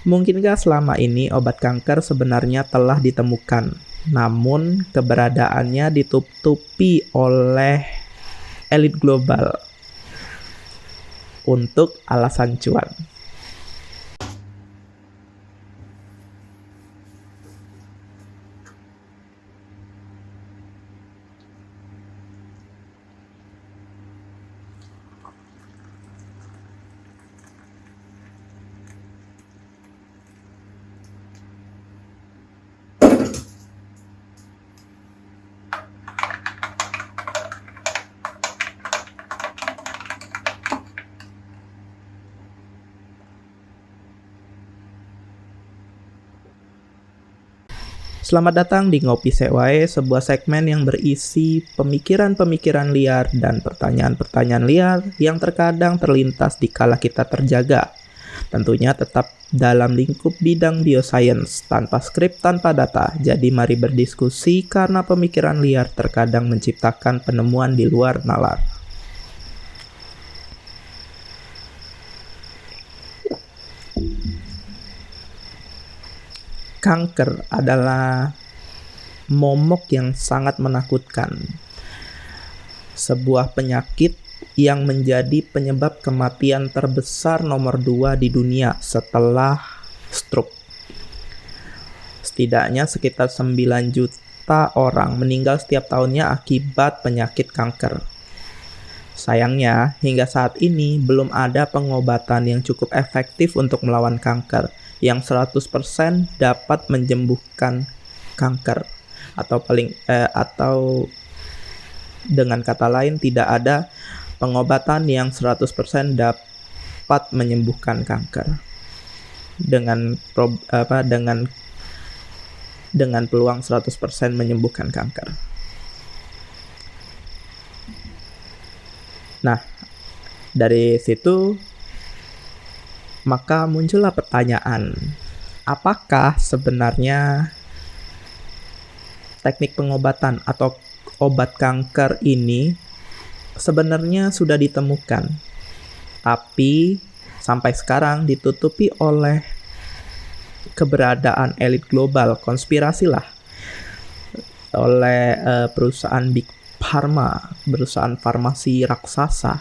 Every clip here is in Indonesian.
Mungkinkah selama ini obat kanker sebenarnya telah ditemukan, namun keberadaannya ditutupi oleh elit global untuk alasan cuan? Selamat datang di Ngopi Sewae, sebuah segmen yang berisi pemikiran-pemikiran liar dan pertanyaan-pertanyaan liar yang terkadang terlintas di kala kita terjaga. Tentunya tetap dalam lingkup bidang bioscience, tanpa skrip, tanpa data. Jadi mari berdiskusi karena pemikiran liar terkadang menciptakan penemuan di luar nalar. Kanker adalah momok yang sangat menakutkan. Sebuah penyakit yang menjadi penyebab kematian terbesar nomor 2 di dunia setelah stroke. Setidaknya sekitar 9 juta orang meninggal setiap tahunnya akibat penyakit kanker. Sayangnya, hingga saat ini belum ada pengobatan yang cukup efektif untuk melawan kanker yang 100% dapat menyembuhkan kanker, atau dengan kata lain tidak ada pengobatan yang 100% dapat menyembuhkan kanker dengan peluang 100% menyembuhkan kanker. Nah, dari situ maka muncullah pertanyaan, apakah sebenarnya teknik pengobatan atau obat kanker ini sebenarnya sudah ditemukan, tapi sampai sekarang ditutupi oleh keberadaan elit global, konspirasi lah, oleh perusahaan Big Pharma, perusahaan farmasi raksasa,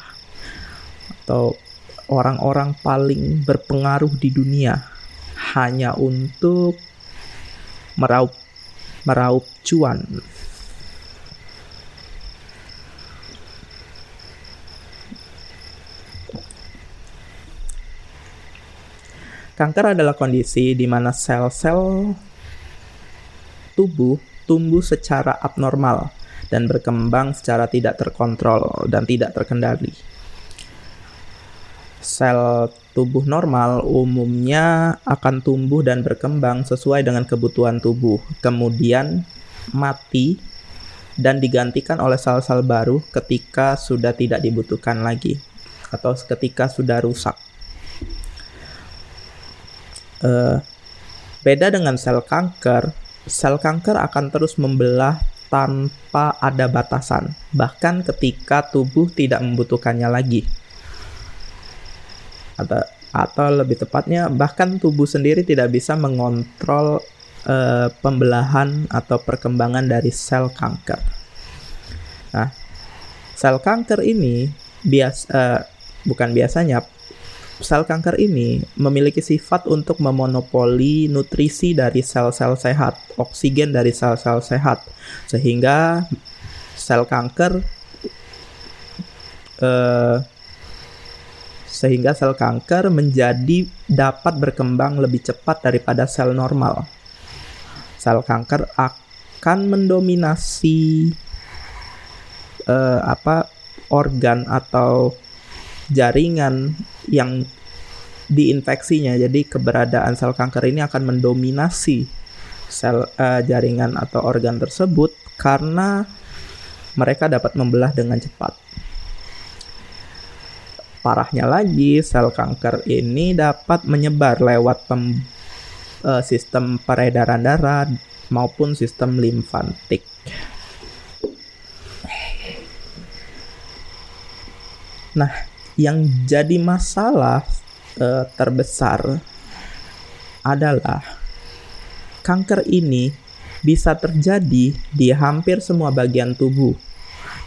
atau orang-orang paling berpengaruh di dunia hanya untuk meraup cuan. Kanker adalah kondisi di mana sel-sel tubuh tumbuh secara abnormal dan berkembang secara tidak terkontrol dan tidak terkendali. Sel tubuh normal umumnya akan tumbuh dan berkembang sesuai dengan kebutuhan tubuh, kemudian mati dan digantikan oleh sel-sel baru ketika sudah tidak dibutuhkan lagi atau ketika sudah rusak. Beda dengan sel kanker akan terus membelah tanpa ada batasan, bahkan ketika tubuh tidak membutuhkannya lagi. Atau lebih tepatnya, bahkan tubuh sendiri tidak bisa mengontrol pembelahan atau perkembangan dari sel kanker. Nah, sel kanker ini sel kanker ini memiliki sifat untuk memonopoli nutrisi dari sel-sel sehat, oksigen dari sel-sel sehat, sehingga sel kanker dapat berkembang lebih cepat daripada sel normal. Sel kanker akan mendominasi organ atau jaringan yang diinfeksinya. Jadi keberadaan sel kanker ini akan mendominasi jaringan atau organ tersebut karena mereka dapat membelah dengan cepat. Parahnya lagi, sel kanker ini dapat menyebar lewat sistem peredaran darah maupun sistem limfatik. Nah, yang jadi masalah terbesar adalah kanker ini bisa terjadi di hampir semua bagian tubuh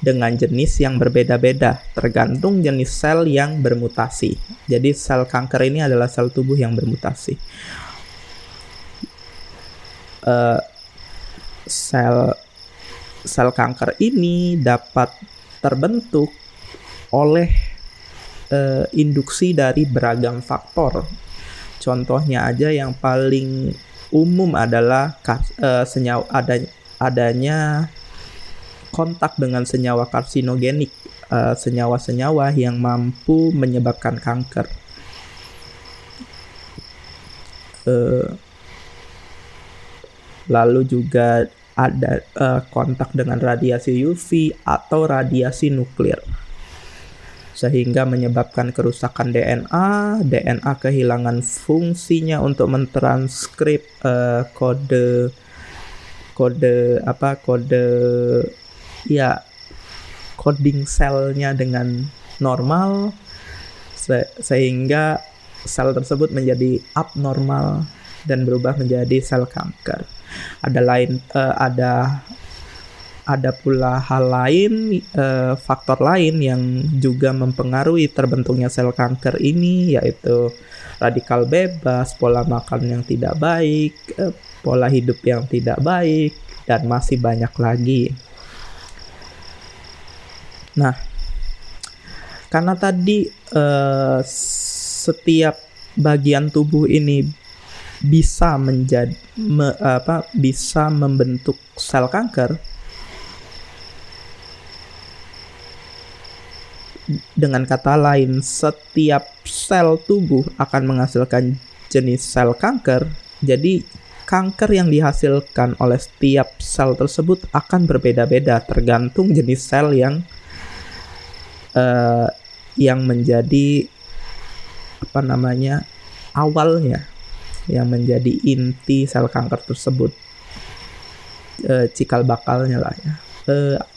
dengan jenis yang berbeda-beda tergantung jenis sel yang bermutasi. Jadi sel kanker ini adalah sel tubuh yang bermutasi. Sel kanker ini dapat terbentuk oleh induksi dari beragam faktor. Contohnya aja yang paling umum adalah adanya kontak dengan senyawa karsinogenik, senyawa-senyawa yang mampu menyebabkan kanker. Lalu juga ada kontak dengan radiasi UV atau radiasi nuklir, sehingga menyebabkan kerusakan DNA kehilangan fungsinya untuk mentranskrip coding selnya dengan normal, sehingga sel tersebut menjadi abnormal dan berubah menjadi sel kanker. Ada pula hal lain, faktor lain yang juga mempengaruhi terbentuknya sel kanker ini, yaitu radikal bebas, pola makan yang tidak baik, pola hidup yang tidak baik, dan masih banyak lagi. Nah, karena tadi setiap bagian tubuh ini bisa membentuk sel kanker, dengan kata lain, setiap sel tubuh akan menghasilkan jenis sel kanker. Jadi kanker yang dihasilkan oleh setiap sel tersebut akan berbeda-beda tergantung jenis sel yang menjadi awalnya, yang menjadi inti sel kanker tersebut, cikal bakalnya lah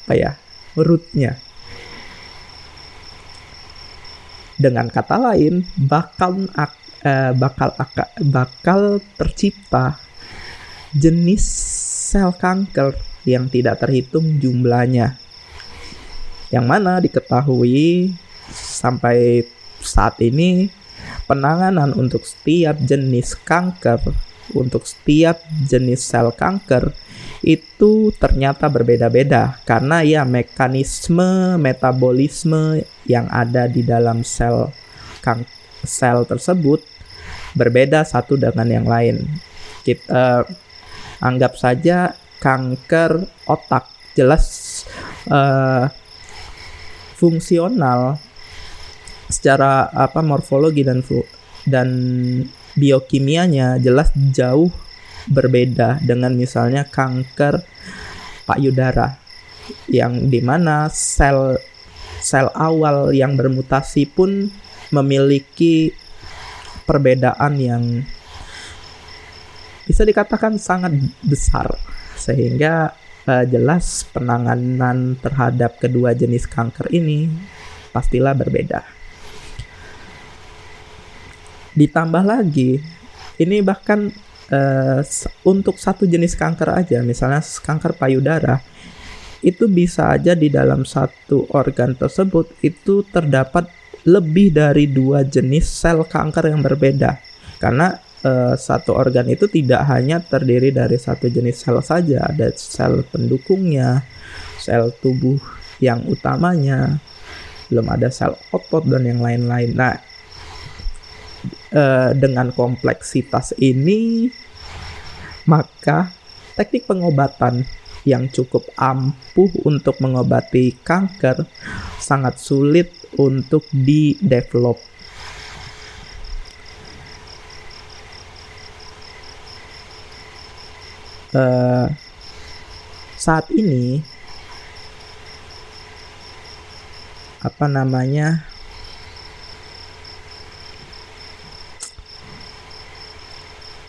ya, rootnya. Dengan kata lain, bakal tercipta jenis sel kanker yang tidak terhitung jumlahnya, yang mana diketahui sampai saat ini penanganan untuk setiap jenis kanker, untuk setiap jenis sel kanker itu ternyata berbeda-beda karena ya mekanisme metabolisme yang ada di dalam sel tersebut berbeda satu dengan yang lain. Kita anggap saja kanker otak, jelas fungsional secara morfologi dan biokimianya jelas jauh berbeda dengan misalnya kanker payudara, yang dimana sel awal yang bermutasi pun memiliki perbedaan yang bisa dikatakan sangat besar, sehingga jelas penanganan terhadap kedua jenis kanker ini pastilah berbeda. Ditambah lagi, ini bahkan untuk satu jenis kanker aja, misalnya kanker payudara, itu bisa aja di dalam satu organ tersebut itu terdapat lebih dari 2 jenis sel kanker yang berbeda. Karena satu organ itu tidak hanya terdiri dari satu jenis sel saja, ada sel pendukungnya, sel tubuh yang utamanya, belum ada sel otot dan yang lain-lain. Nah, dengan kompleksitas ini, maka teknik pengobatan yang cukup ampuh untuk mengobati kanker sangat sulit untuk di-develop. Saat ini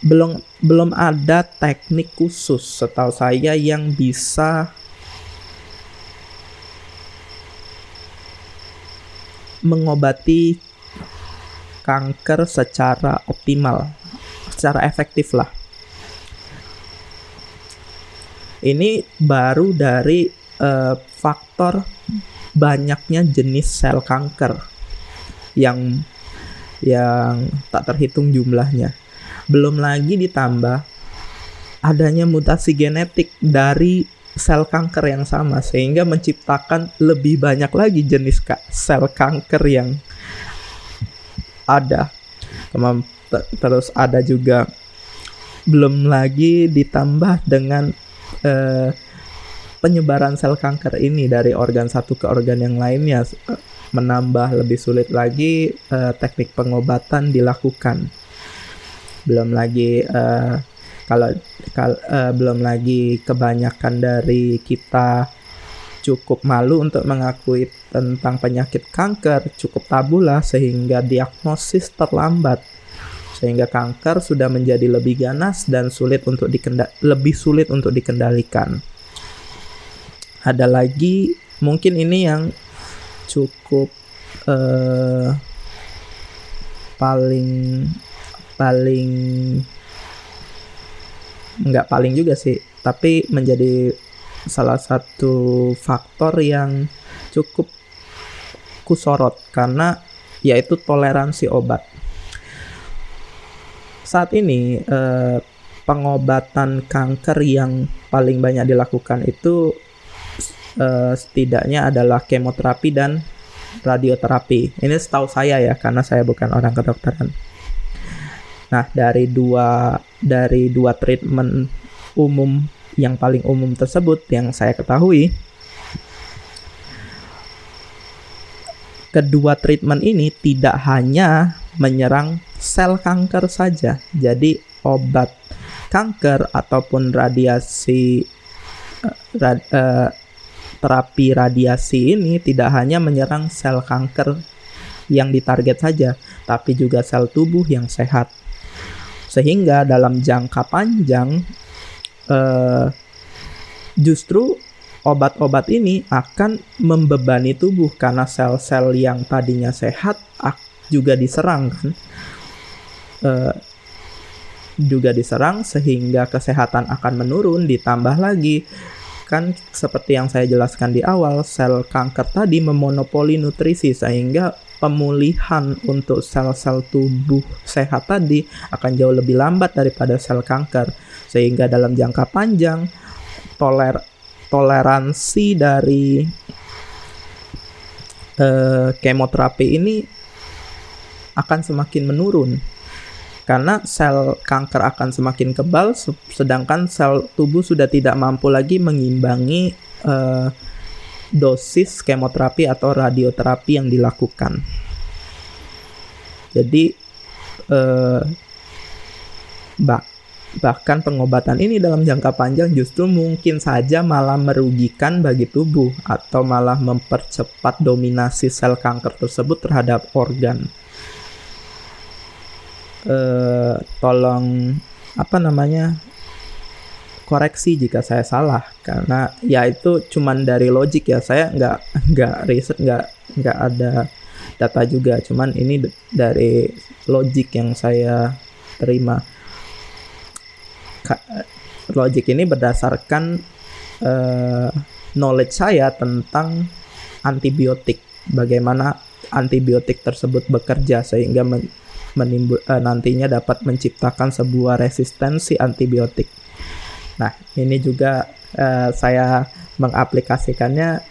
belum ada teknik khusus setahu saya yang bisa mengobati kanker secara optimal, secara efektif lah. Ini baru dari faktor banyaknya jenis sel kanker yang tak terhitung jumlahnya. Belum lagi ditambah adanya mutasi genetik dari sel kanker yang sama, sehingga menciptakan lebih banyak lagi jenis sel kanker yang ada. Terus ada juga, belum lagi ditambah dengan penyebaran sel kanker ini dari organ satu ke organ yang lainnya, menambah lebih sulit lagi teknik pengobatan dilakukan. Belum lagi belum lagi kebanyakan dari kita cukup malu untuk mengakui tentang penyakit kanker, cukup tabu lah, sehingga diagnosis terlambat, sehingga kanker sudah menjadi lebih ganas dan lebih sulit untuk dikendalikan. Ada lagi, mungkin ini yang cukup nggak paling juga sih, tapi menjadi salah satu faktor yang cukup kusorot, karena yaitu toleransi obat. Saat ini pengobatan kanker yang paling banyak dilakukan itu setidaknya adalah kemoterapi dan radioterapi. Ini setahu saya ya, karena saya bukan orang kedokteran. Nah, dari dua treatment umum yang paling umum tersebut yang saya ketahui, kedua treatment ini tidak hanya menyerang sel kanker saja. Jadi obat kanker ataupun terapi radiasi ini tidak hanya menyerang sel kanker yang ditarget saja, tapi juga sel tubuh yang sehat. Sehingga dalam jangka panjang justru obat-obat ini akan membebani tubuh, karena sel-sel yang tadinya sehat juga diserang kan. Sehingga kesehatan akan menurun. Ditambah lagi kan, seperti yang saya jelaskan di awal, sel kanker tadi memonopoli nutrisi, sehingga pemulihan untuk sel-sel tubuh sehat tadi akan jauh lebih lambat daripada sel kanker. Sehingga dalam jangka panjang toleransi dari kemoterapi ini akan semakin menurun, karena sel kanker akan semakin kebal, sedangkan sel tubuh sudah tidak mampu lagi mengimbangi dosis kemoterapi atau radioterapi yang dilakukan. Jadi bahkan pengobatan ini dalam jangka panjang justru mungkin saja malah merugikan bagi tubuh, atau malah mempercepat dominasi sel kanker tersebut terhadap organ. Tolong koreksi jika saya salah, karena ya itu cuman dari logik ya, saya nggak riset, nggak ada data juga, cuman ini dari logik yang saya terima. Logik ini berdasarkan knowledge saya tentang antibiotik, bagaimana antibiotik tersebut bekerja sehingga nantinya dapat menciptakan sebuah resistensi antibiotik. Nah, ini juga saya mengaplikasikannya,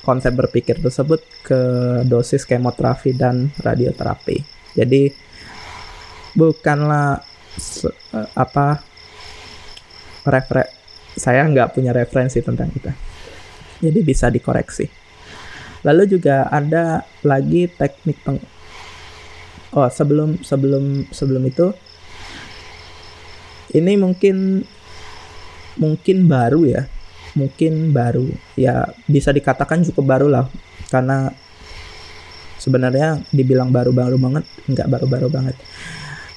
konsep berpikir tersebut, ke dosis kemoterapi dan radioterapi. Jadi bukanlah saya nggak punya referensi tentang itu, jadi bisa dikoreksi. Lalu juga ada lagi teknik sebelum itu, ini mungkin baru ya, bisa dikatakan cukup baru lah, karena sebenarnya dibilang baru-baru banget, nggak baru-baru banget.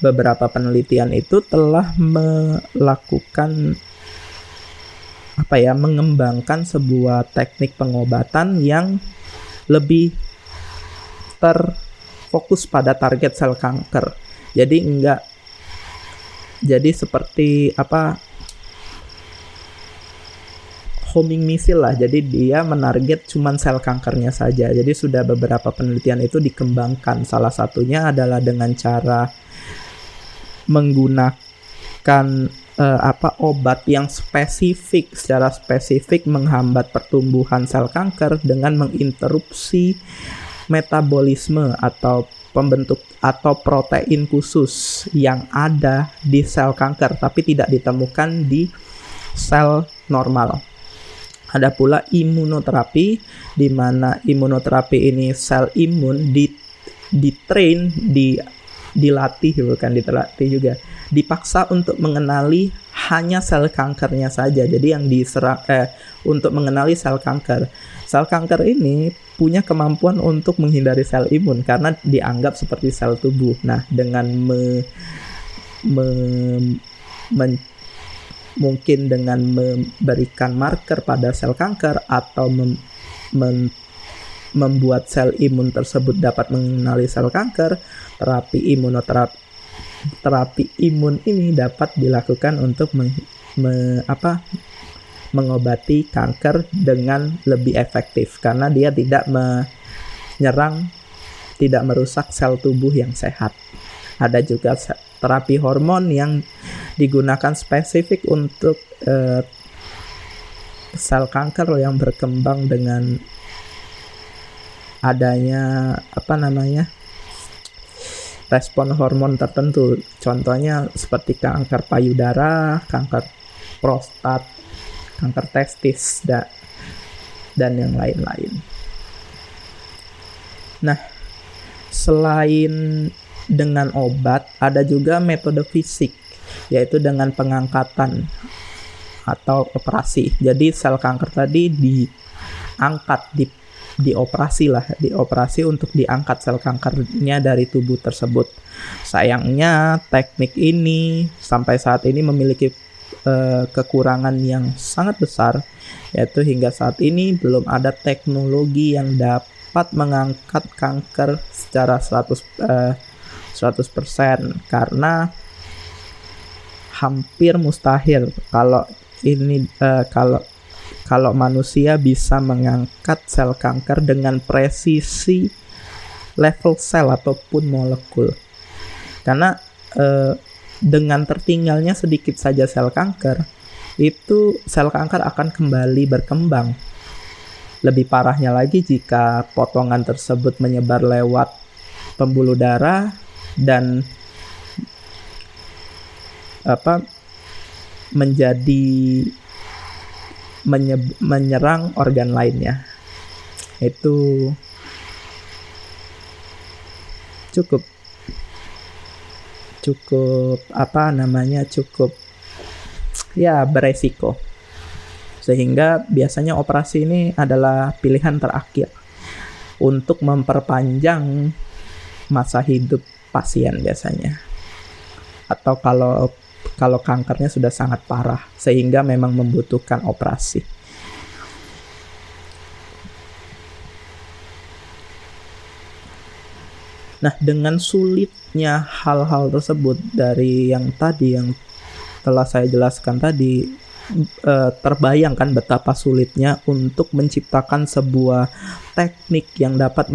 Beberapa penelitian itu telah melakukan mengembangkan sebuah teknik pengobatan yang lebih terfokus pada target sel kanker. Jadi Jadi seperti homing missile lah. Jadi dia menarget cuman sel kankernya saja. Jadi sudah beberapa penelitian itu dikembangkan. Salah satunya adalah dengan cara menggunakan obat yang secara spesifik menghambat pertumbuhan sel kanker dengan menginterupsi metabolisme atau pembentuk atau protein khusus yang ada di sel kanker tapi tidak ditemukan di sel normal. Ada pula imunoterapi, di mana imunoterapi ini sel imun dilatih juga, dipaksa untuk mengenali hanya sel kankernya saja. Jadi yang untuk mengenali sel kanker. Sel kanker ini punya kemampuan untuk menghindari sel imun karena dianggap seperti sel tubuh. Nah, dengan mungkin dengan memberikan marker pada sel kanker atau membuat sel imun tersebut dapat mengenali sel kanker, terapi imun ini dapat dilakukan untuk mengobati kanker dengan lebih efektif karena dia tidak merusak sel tubuh yang sehat. Ada juga terapi hormon yang digunakan spesifik untuk sel kanker yang berkembang dengan adanya respon hormon tertentu. Contohnya seperti kanker payudara, kanker prostat, kanker testis, dan yang lain-lain. Nah, selain dengan obat, ada juga metode fisik, yaitu dengan pengangkatan atau operasi. Jadi sel kanker tadi diangkat, dioperasi untuk diangkat sel kankernya dari tubuh tersebut. Sayangnya teknik ini sampai saat ini memiliki kekurangan yang sangat besar, yaitu hingga saat ini belum ada teknologi yang dapat mengangkat kanker secara 100% karena hampir mustahil kalau manusia bisa mengangkat sel kanker dengan presisi level sel ataupun molekul. Karena dengan tertinggalnya sedikit saja sel kanker, itu sel kanker akan kembali berkembang. Lebih parahnya lagi jika potongan tersebut menyebar lewat pembuluh darah dan menyerang organ lainnya. Itu cukup beresiko. Sehingga biasanya operasi ini adalah pilihan terakhir untuk memperpanjang masa hidup pasien biasanya. Atau kalau kankernya sudah sangat parah sehingga memang membutuhkan operasi. Nah, dengan sulitnya hal-hal tersebut dari yang telah saya jelaskan tadi, terbayangkan betapa sulitnya untuk menciptakan sebuah teknik yang dapat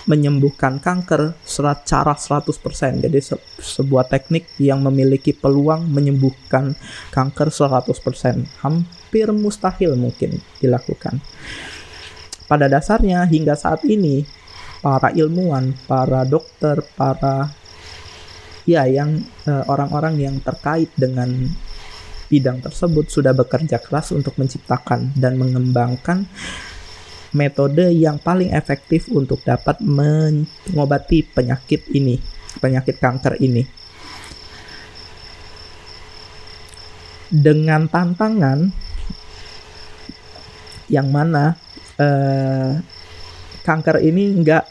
menyembuhkan kanker secara 100%. Jadi sebuah teknik yang memiliki peluang menyembuhkan kanker 100%. Hampir mustahil mungkin dilakukan. Pada dasarnya hingga saat ini para ilmuwan, para dokter, orang-orang yang terkait dengan bidang tersebut sudah bekerja keras untuk menciptakan dan mengembangkan metode yang paling efektif untuk dapat mengobati penyakit kanker ini. Dengan tantangan yang mana kanker ini nggak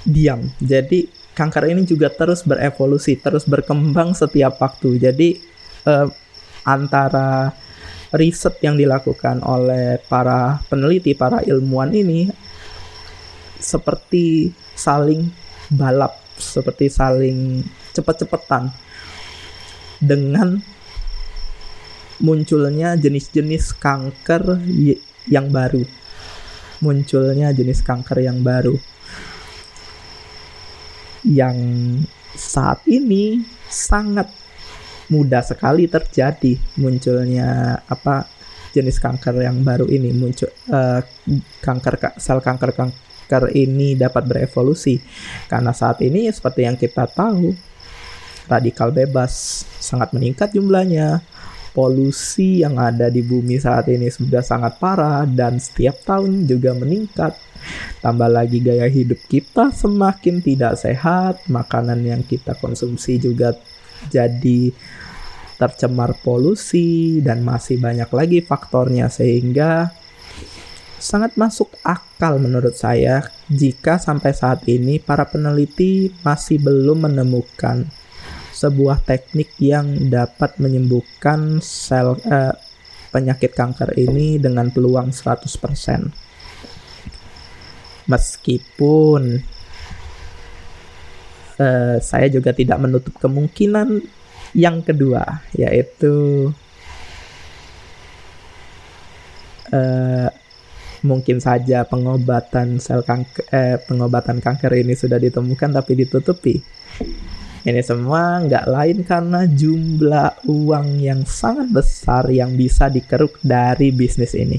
diam. Jadi kanker ini juga terus berevolusi, terus berkembang setiap waktu. Jadi antara riset yang dilakukan oleh para peneliti, para ilmuwan ini seperti saling balap, seperti saling cepet-cepetan. dengan munculnya jenis-jenis kanker yang baru. Munculnya jenis kanker yang baru yang saat ini sangat mudah sekali terjadi munculnya jenis kanker yang baru ini. Muncul sel kanker ini dapat berevolusi karena saat ini seperti yang kita tahu, radikal bebas sangat meningkat jumlahnya. Polusi yang ada di bumi saat ini sudah sangat parah dan setiap tahun juga meningkat. Tambah lagi gaya hidup kita semakin tidak sehat, makanan yang kita konsumsi juga jadi tercemar polusi, dan masih banyak lagi faktornya, sehingga sangat masuk akal menurut saya jika sampai saat ini para peneliti masih belum menemukan sebuah teknik yang dapat menyembuhkan penyakit kanker ini dengan peluang 100%. Meskipun saya juga tidak menutup kemungkinan yang kedua, yaitu mungkin saja pengobatan kanker ini sudah ditemukan tapi ditutupi. Ini semua nggak lain karena jumlah uang yang sangat besar yang bisa dikeruk dari bisnis ini.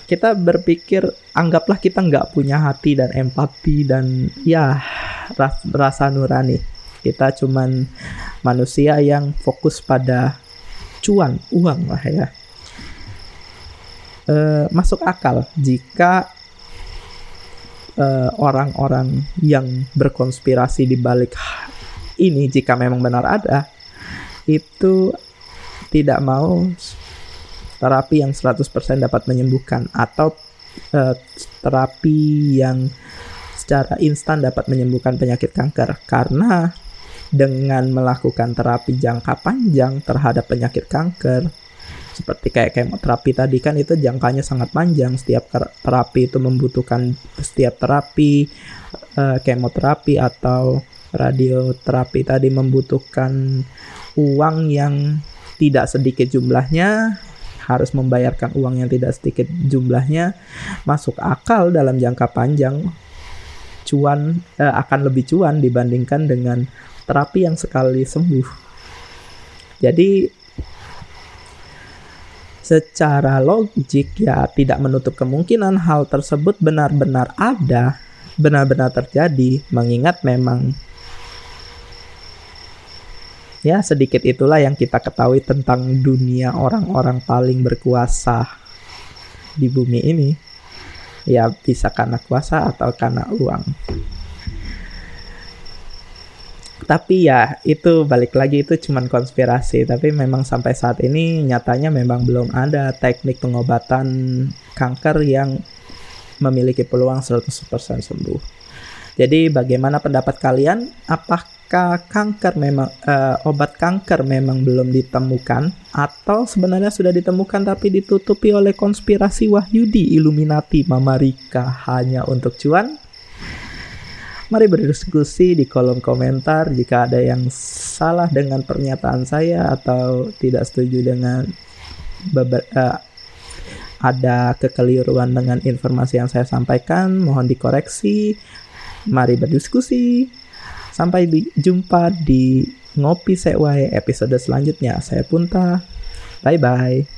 Kita berpikir, anggaplah kita nggak punya hati dan empati dan rasa nurani. Kita cuman manusia yang fokus pada uang lah ya. Masuk akal jika orang-orang yang berkonspirasi di balik ini, jika memang benar ada, itu tidak mau terapi yang 100% dapat menyembuhkan, atau terapi yang secara instan dapat menyembuhkan penyakit kanker. Karena dengan melakukan terapi jangka panjang terhadap penyakit kanker, seperti kayak kemoterapi tadi kan, itu jangkanya sangat panjang. Setiap terapi itu membutuhkan, kemoterapi atau radioterapi tadi membutuhkan uang yang tidak sedikit jumlahnya, harus membayarkan uang yang tidak sedikit jumlahnya. Masuk akal dalam jangka panjang akan lebih cuan dibandingkan dengan terapi yang sekali sembuh. Jadi secara logik tidak menutup kemungkinan hal tersebut benar-benar terjadi, mengingat memang sedikit itulah yang kita ketahui tentang dunia orang-orang paling berkuasa di bumi ini. Bisa karena kuasa atau karena uang. Tapi itu balik lagi, itu cuman konspirasi. Tapi memang sampai saat ini nyatanya memang belum ada teknik pengobatan kanker yang memiliki peluang 100% sembuh. Jadi bagaimana pendapat kalian? Apakah obat kanker memang belum ditemukan, atau sebenarnya sudah ditemukan tapi ditutupi oleh konspirasi Wahyudi, Illuminati, Mama Rika hanya untuk cuan? Mari berdiskusi di kolom komentar. Jika ada yang salah dengan pernyataan saya atau tidak setuju dengan ada kekeliruan dengan informasi yang saya sampaikan, mohon dikoreksi. Mari berdiskusi. Sampai jumpa di Ngopi Sek Wae episode selanjutnya. Saya Punta. Bye-bye.